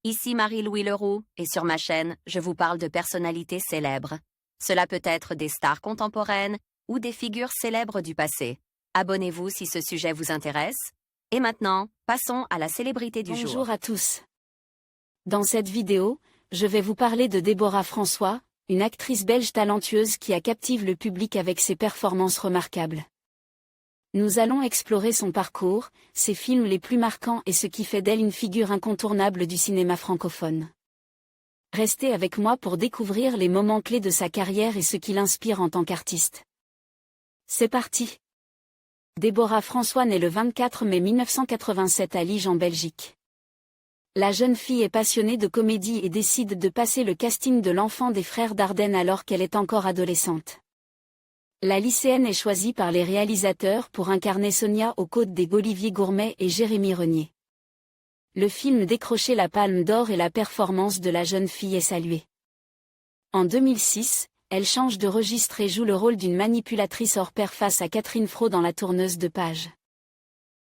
Ici Marie-Louis Leroux, et sur ma chaîne, je vous parle de personnalités célèbres. Cela peut être des stars contemporaines ou des figures célèbres du passé. Abonnez-vous si ce sujet vous intéresse. Et maintenant, passons à la célébrité du jour. Bonjour à tous. Dans cette vidéo, je vais vous parler de Déborah François, une actrice belge talentueuse qui a captivé le public avec ses performances remarquables. Nous allons explorer son parcours, ses films les plus marquants et ce qui fait d'elle une figure incontournable du cinéma francophone. Restez avec moi pour découvrir les moments clés de sa carrière et ce qui l'inspire en tant qu'artiste. C'est parti! Déborah François naît le 24 mai 1987 à Liège en Belgique. La jeune fille est passionnée de comédie et décide de passer le casting de l'Enfant des frères Dardenne alors qu'elle est encore adolescente. La lycéenne est choisie par les réalisateurs pour incarner Sonia aux côtés des Olivier Gourmet et Jérémy Renier. Le film décrochait la Palme d'Or et la performance de la jeune fille est saluée. En 2006, elle change de registre et joue le rôle d'une manipulatrice hors pair face à Catherine Fro dans La Tourneuse de Pages.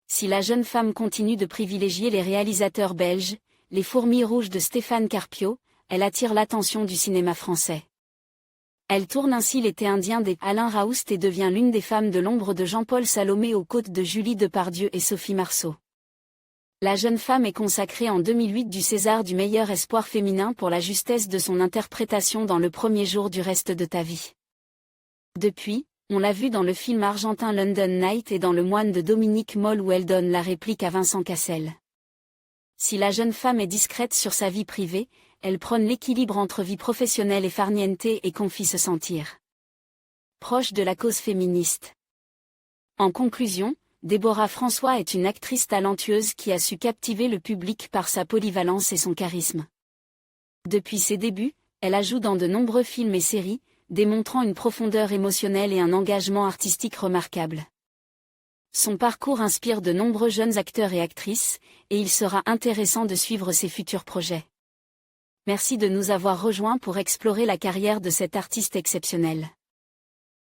Si la jeune femme continue de privilégier les réalisateurs belges, Les Fourmis rouges de Stéphane Carpio, elle attire l'attention du cinéma français. Elle tourne ainsi L'été indien des Alain Raoust et devient l'une des femmes de l'ombre de Jean-Paul Salomé aux côtés de Julie Depardieu et Sophie Marceau. La jeune femme est consacrée en 2008 du César du meilleur espoir féminin pour la justesse de son interprétation dans Le premier jour du reste de ta vie. Depuis, on l'a vue dans le film argentin London Night et dans Le Moine de Dominique Moll où elle donne la réplique à Vincent Cassel. Si la jeune femme est discrète sur sa vie privée, elle prône l'équilibre entre vie professionnelle et farniente et confie se sentir proche de la cause féministe. En conclusion, Déborah François est une actrice talentueuse qui a su captiver le public par sa polyvalence et son charisme. Depuis ses débuts, elle a joué dans de nombreux films et séries, démontrant une profondeur émotionnelle et un engagement artistique remarquable. Son parcours inspire de nombreux jeunes acteurs et actrices, et il sera intéressant de suivre ses futurs projets. Merci de nous avoir rejoints pour explorer la carrière de cette artiste exceptionnelle.